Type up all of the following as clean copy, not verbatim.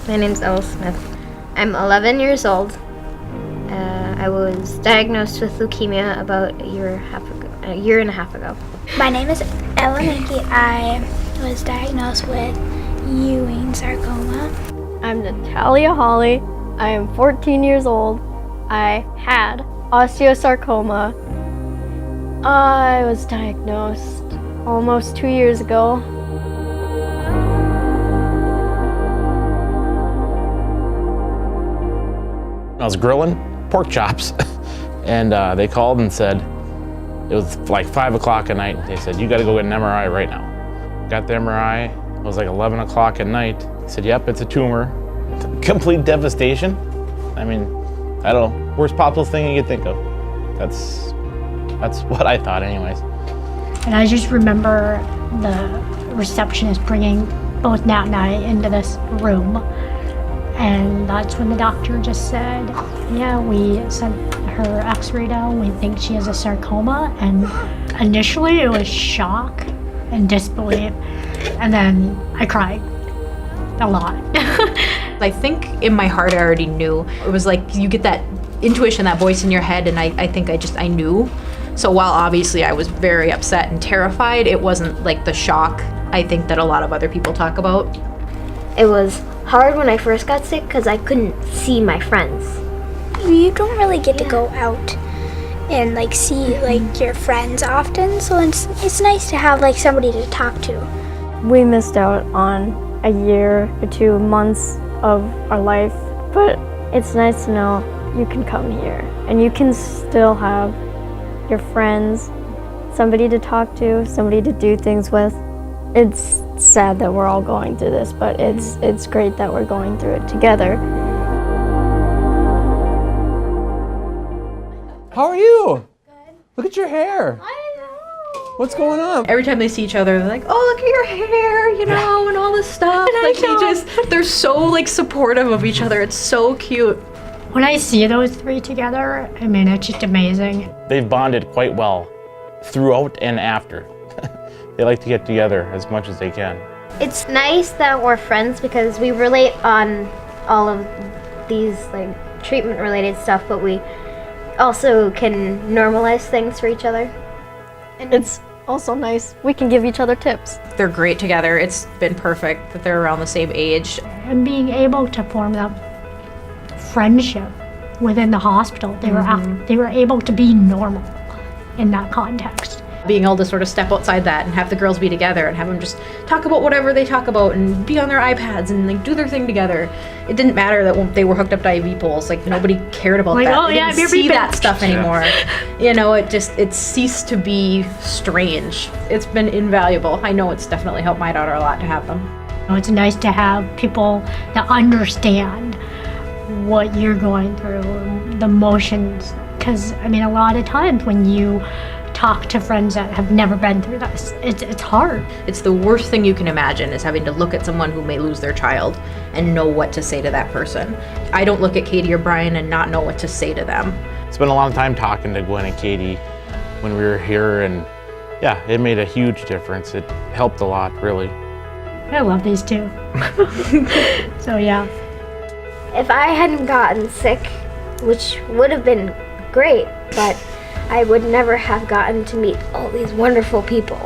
My name's Ella Smith. I'm 11 years old. I was diagnosed with leukemia about a year and a half ago. My name is Ella Mahnke. I was diagnosed with Ewing sarcoma. I'm Nathalia Hawley. I am 14 years old. I had osteosarcoma. I was diagnosed almost 2 years ago. I was grilling pork chops and they called and said, it was like 5 o'clock at night. They said, you gotta go get an MRI right now. Got the MRI, it was like 11 o'clock at night. They said, yep, it's a tumor. It's complete devastation. I mean, I don't know, worst possible thing you could think of. That's what I thought anyways. And I just remember the receptionist bringing both Nat and I into this room. And that's when the doctor just said, yeah, we sent her x-ray down. We think she has a sarcoma. And initially it was shock and disbelief. And then I cried a lot. I think in my heart I already knew. It was like you get that intuition, that voice in your head, and I think I knew. So while obviously I was very upset and terrified, it wasn't like the shock I think that a lot of other people talk about. It was hard when I first got sick because I couldn't see my friends. You don't really get to go out and like see like your friends often, so it's nice to have like somebody to talk to. We missed out on a year or 2 months of our life, but it's nice to know you can come here and you can still have your friends, somebody to talk to, somebody to do things with. It's sad that we're all going through this, but it's great that we're going through it together. How are you? Good. Look at your hair. I know. What's going on? Every time they see each other, they're like, oh, look at your hair, you know, and all this stuff. Like they're so like supportive of each other. It's so cute. When I see those three together, I mean, it's just amazing. They've bonded quite well throughout and after. They like to get together as much as they can. It's nice that we're friends because we relate on all of these like treatment-related stuff, but we also can normalize things for each other. And it's also nice. We can give each other tips. They're great together. It's been perfect that they're around the same age. And being able to form that friendship within the hospital, they were able to be normal in that context. Being able to sort of step outside that and have the girls be together and have them just talk about whatever they talk about and be on their iPads and like do their thing together. It didn't matter that when they were hooked up to IV poles, like nobody cared about that. They didn't see that stuff anymore. You know, it ceased to be strange. It's been invaluable. I know it's definitely helped my daughter a lot to have them. It's nice to have people that understand what you're going through, the emotions, because I mean a lot of times when you talk to friends that have never been through this, it's hard. It's the worst thing you can imagine is having to look at someone who may lose their child and know what to say to that person. I don't look at Katie or Brian and not know what to say to them. Spent a lot of time talking to Gwen and Katie when we were here, and yeah, it made a huge difference. It helped a lot, really. I love these two. So yeah. If I hadn't gotten sick, which would have been great, but I would never have gotten to meet all these wonderful people.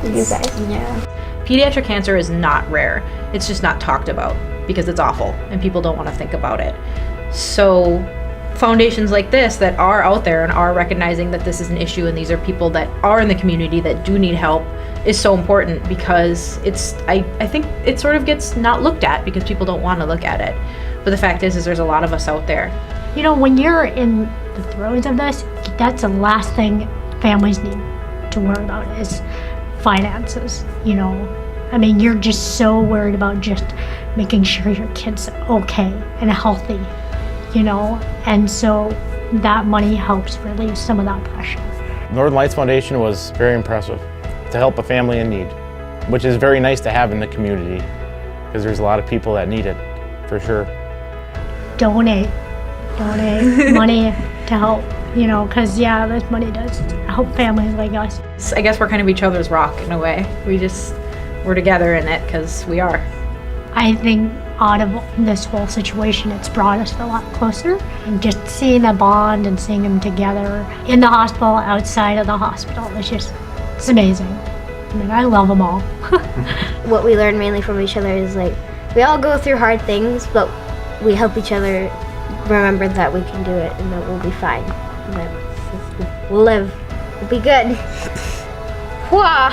You guys. Yeah. Pediatric cancer is not rare. It's just not talked about because it's awful and people don't want to think about it. So foundations like this that are out there and are recognizing that this is an issue and these are people that are in the community that do need help is so important because I think it sort of gets not looked at because people don't want to look at it. But the fact is there's a lot of us out there. You know, when you're in the throes of this, that's the last thing families need to worry about is finances, you know. I mean, you're just so worried about just making sure your kid's okay and healthy, you know, and so that money helps relieve some of that pressure. Northern Lights Foundation was very impressive to help a family in need, which is very nice to have in the community because there's a lot of people that need it, for sure. Donate money to help, you know, because yeah, this money does help families like us. I guess we're kind of each other's rock in a way. We're together in it because we are. I think out of this whole situation, it's brought us a lot closer. And just seeing the bond and seeing them together in the hospital, outside of the hospital, it's amazing. I mean, I love them all. What we learn mainly from each other is like, we all go through hard things, but we help each other remember that we can do it and that we'll be fine. And that we'll live. We'll be good. Wah!